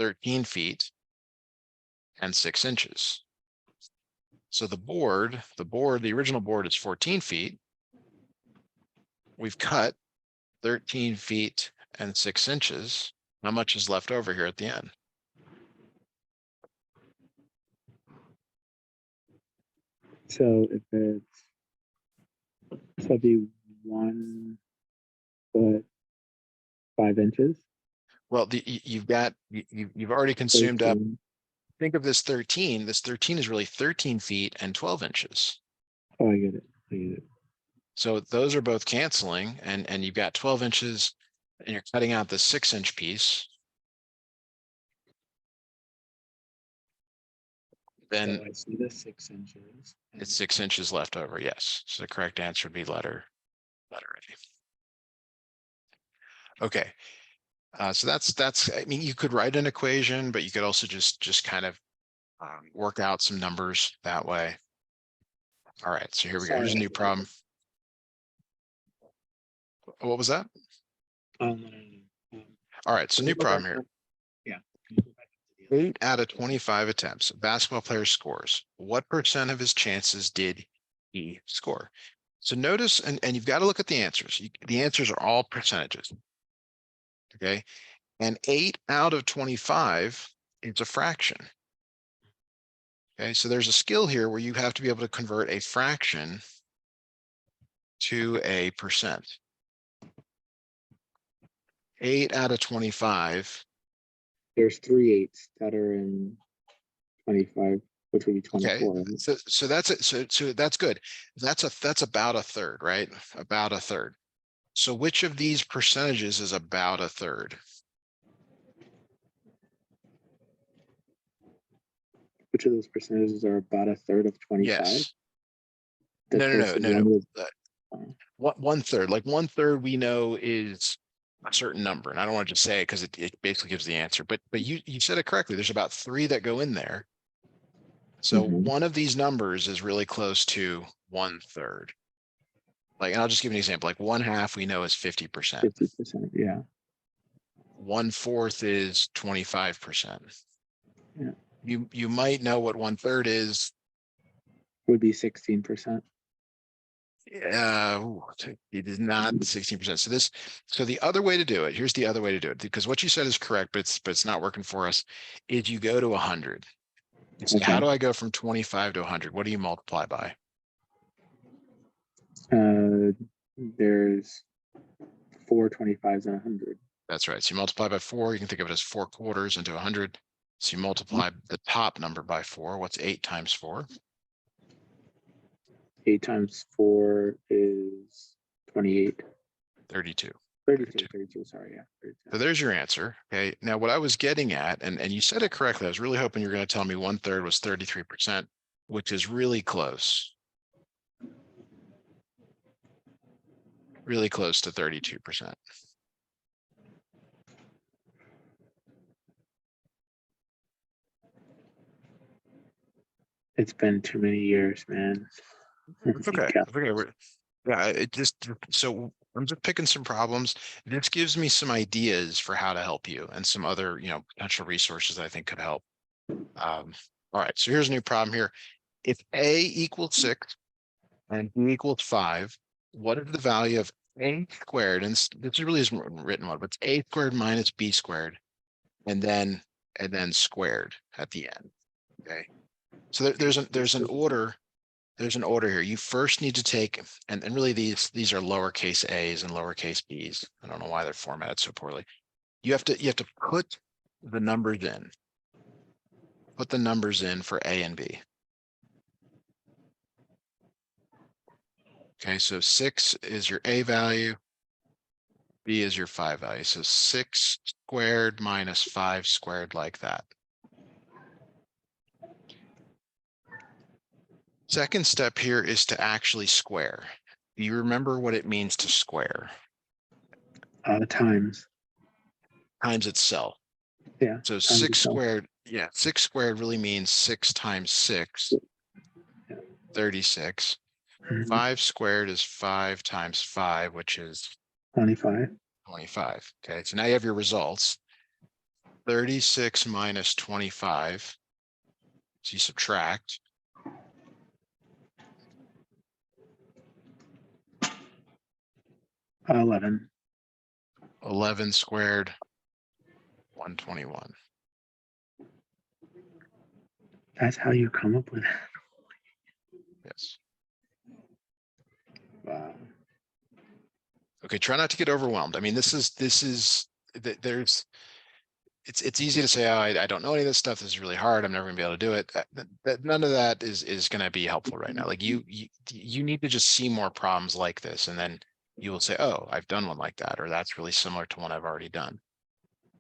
13 feet and 6 inches. So the original board is 14 feet. We've cut 13 feet and 6 inches. How much is left over here at the end? So if it's, so it'd be 1 foot 5 inches. Well, you've already consumed up. 13. Think of this 13. This 13 is really 13 feet and 12 inches. Oh, I get it. I get it. So those are both canceling, and you've got 12 inches, and you're cutting out the 6-inch piece. Then So I see the 6 inches. it's 6 inches left over. Yes. So the correct answer would be letter A. Okay. So that's, I mean, you could write an equation, but you could also just kind of work out some numbers that way. All right. So here we go. Here's a new problem. What was that? No. All right. So new problem here. Yeah. 8 out of 25 attempts, a basketball player scores. What percent of his chances did he score? So notice, and you've got to look at the answers. The answers are all percentages. Okay. And 8 out of 25 is a fraction. Okay. So there's a skill here where you have to be able to convert a fraction to a percent. 8 out of 25. There's 3 eighths that are in 25, which would be 24. Okay, so that's it. So that's good. That's about a third, right? About a third. So which of these percentages is about a third? Which of those percentages are about a third of 25? Yes. The No. closest one was- What 1/3? Like 1/3 we know is a certain number, and I don't want to just say it because it basically gives the answer. But you said it correctly. There's about 3 that go in there. So one of these numbers is really close to 1/3. Like, and I'll just give you an example. Like 1/2 we know is 50%. 50%, yeah. 1/4 is 25%. Yeah. You might know what 1/3 is. Would be 16%. It is not 16%. So the other way to do it, here's the other way to do it, because what you said is correct, but it's not working for us, is you go to 100. So Okay. how do I go from 25 to 100? What do you multiply by? There's 4 25s and 100. That's right. So you multiply by 4. You can think of it as 4 quarters into 100. So you multiply the top number by 4. What's 8 times 4? 8 times 4 is 28. 32. 32, sorry, yeah. 32. So there's your answer. Okay. Now what I was getting at, and you said it correctly, I was really hoping you're going to tell me 1/3 was 33%, which is really close. Really close to 32%. It's been too many years, man. It's okay. It's okay. Yeah, it just, so I'm just picking some problems. This gives me some ideas for how to help you and some other, potential resources that I think could help. All right, so here's a new problem here. If A equals 6 and B equals 5, what is the value of A squared? And this really isn't written one, but it's A squared minus B squared, and then squared at the end. Okay. So there's an order. There's an order here. You first need to take, and really these are lowercase a's and lowercase b's. I don't know why they're formatted so poorly. You have to put the numbers in. Put the numbers in for A and B. Okay, so 6 is your A value. B is your 5 value. So 6 squared minus 5 squared, like that. Second step here is to actually square. Do you remember what it means to square? Times. Times itself. Yeah. So 6 squared, 6 squared really means 6 times 6, 36. 5 squared is 5 times 5, which is 25. 25. Okay, so now you have your results. 36 minus 25. So you subtract. 11. 11 squared, 121. That's how you come up with it. Yes. Wow. Okay, try not to get overwhelmed. I mean, there's, it's easy to say, oh, I don't know any of this stuff. This is really hard. I'm never gonna be able to do it. None of that is gonna be helpful right now. Like you need to just see more problems like this, and then you will say, oh, I've done one like that, or that's really similar to one I've already done.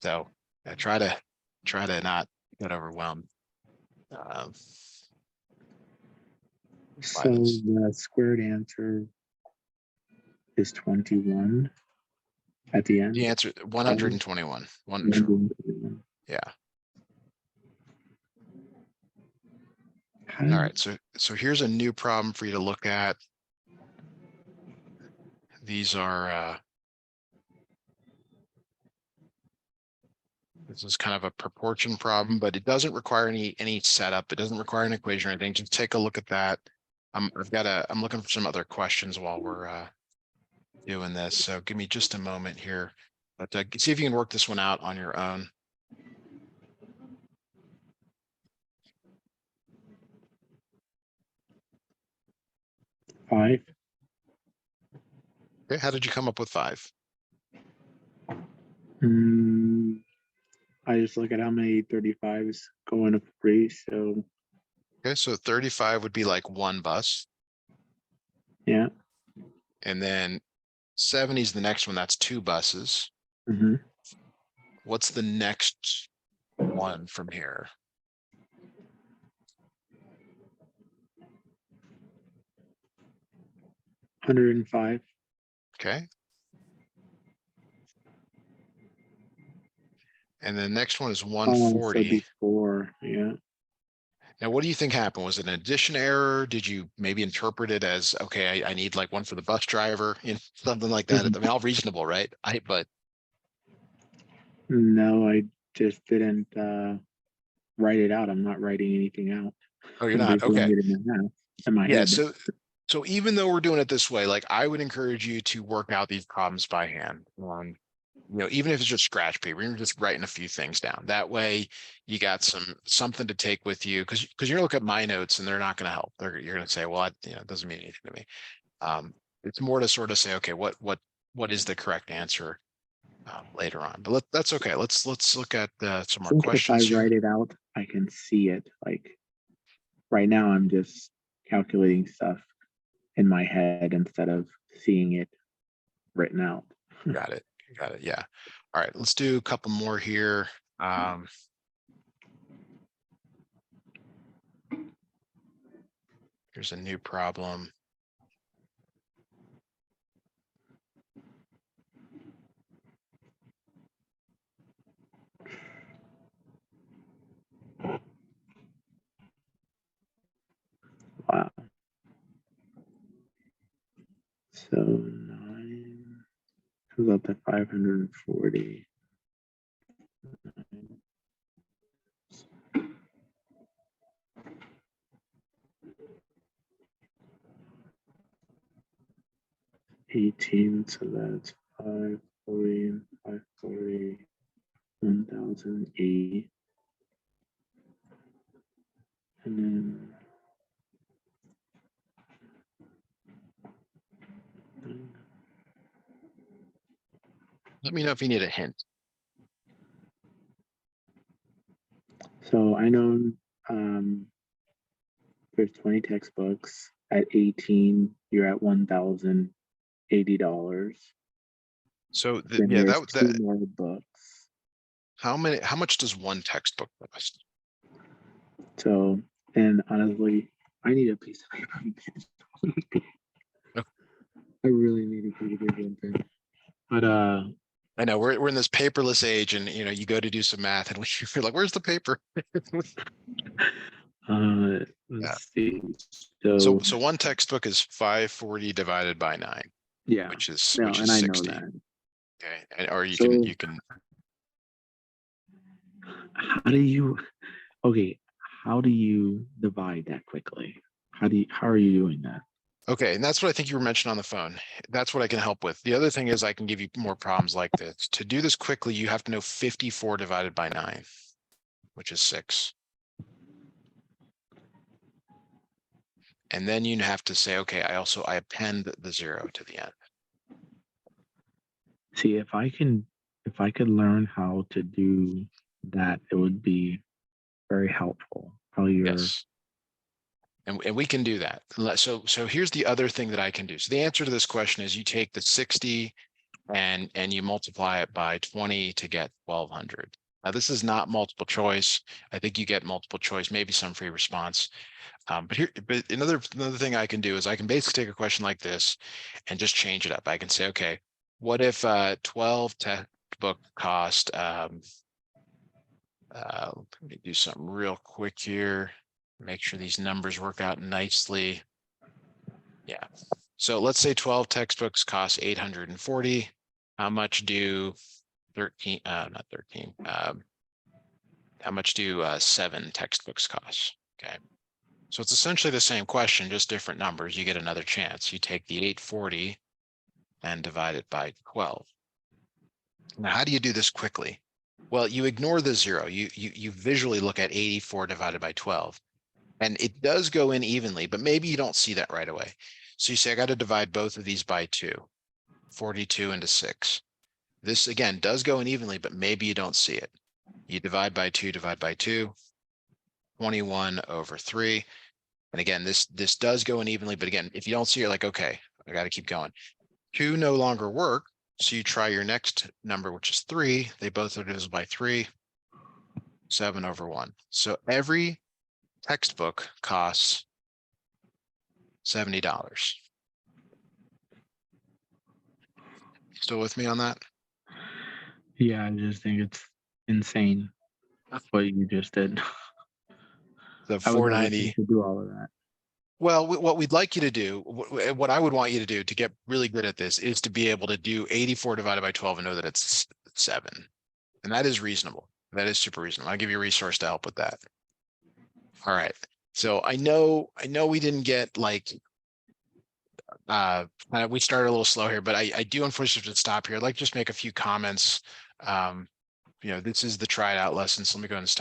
So try to not get overwhelmed. So the squared answer is 21 at the end. The answer 121. One. 121. Yeah. How All did- right. So here's a new problem for you to look at. These are this is kind of a proportion problem, but it doesn't require any setup. It doesn't require an equation or anything. Just take a look at that. I'm looking for some other questions while we're doing this. So give me just a moment here. But see if you can work this one out on your own. Five. Okay, how did you come up with 5? I just look at how many 35s go in a 3. So Okay, so 35 would be like 1 bus. yeah. And then 70 is the next one. That's 2 buses. Mm-hmm. What's the next one from here? 105. Okay. And the next one is So 140. before, yeah. Now, what do you think happened? Was it an addition error? Did you maybe interpret it as, okay, I need like one for the bus driver, something like that? I mean, all reasonable, right? But No, I just didn't write it out. I'm not writing anything out. oh, you're I'm not. just doing Okay. it in my Yeah. head. So even though we're doing it this way, like I would encourage you to work out these problems by hand. Even if it's just scratch paper, you're just writing a few things down. That way you got something to take with you, because you're gonna look at my notes and they're not gonna help. You're gonna say, well, it doesn't mean anything to me. It's more to sort of say, okay, what is the correct answer later on? But that's okay. Let's look at some I more think if I questions here. write it out, I can see it. Like right now, I'm just calculating stuff in my head instead of seeing it written out. Got it. Yeah. All right. Let's do a couple more here. Here's a new problem. Wow. So 9 comes up to 540. $18, so that's 540 and 540, 1080. And then Let me know if you need a hint. so I know there's 20 textbooks. At 18, you're at $1,080. So Then yeah, there's two that more books. how much does one textbook cost? So, and honestly, I need a piece of paper. I really need a piece of paper and pen. But I know we're in this paperless age, and you go to do some math, and we're like, "Where's the paper?" let's see. So So one textbook is 540 divided by 9, yeah, which is no, and I know 60. that. Okay, or you So can do you, okay, how do you divide that quickly? How are you doing that? Okay, and that's what I think you were mentioning on the phone. That's what I can help with. The other thing is I can give you more problems like this. To do this quickly, you have to know 54 divided by 9, which is 6. And then you have to say, okay, I append the 0 to the end. See, if I could learn how to do that, it would be very helpful. How you're, Yes. And we can do that. So here's the other thing that I can do. So the answer to this question is you take the 60 and you multiply it by 20 to get 1200. Now this is not multiple choice. I think you get multiple choice, maybe some free response. But another thing I can do is I can basically take a question like this and just change it up. I can say, okay, what if 12 textbook cost, let me do something real quick here. Make sure these numbers work out nicely. Yeah. So let's say 12 textbooks cost 840. How much do 13, not 13, how much do 7 textbooks cost? Okay. So it's essentially the same question, just different numbers. You get another chance. You take the 840 and divide it by 12. Now, how do you do this quickly? Well, you ignore the 0. You visually look at 84 divided by 12. And it does go in evenly, but maybe you don't see that right away. So you say, I got to divide both of these by 2, 42 into 6. This again does go in evenly, but maybe you don't see it. You divide by 2, 21 over 3. And again, this does go in evenly, but again, if you don't see it, you're like, okay, I got to keep going. 2 no longer work. So you try your next number, which is 3. They both are divisible by 3, 7 over 1. So every textbook costs $70. Still with me on that? yeah, I just think it's insane what you just did. The I would never think 490. to do all of that. Well, what we'd like you to do, what I would want you to do to get really good at this is to be able to do 84 divided by 12 and know that it's 7. And that is reasonable. That is super reasonable. I'll give you a resource to help with that. All right. So I know we didn't get like, we started a little slow here, but I do unfortunately have to stop here. I'd like to just make a few comments. This is the try it out lesson. So let me go ahead and stop.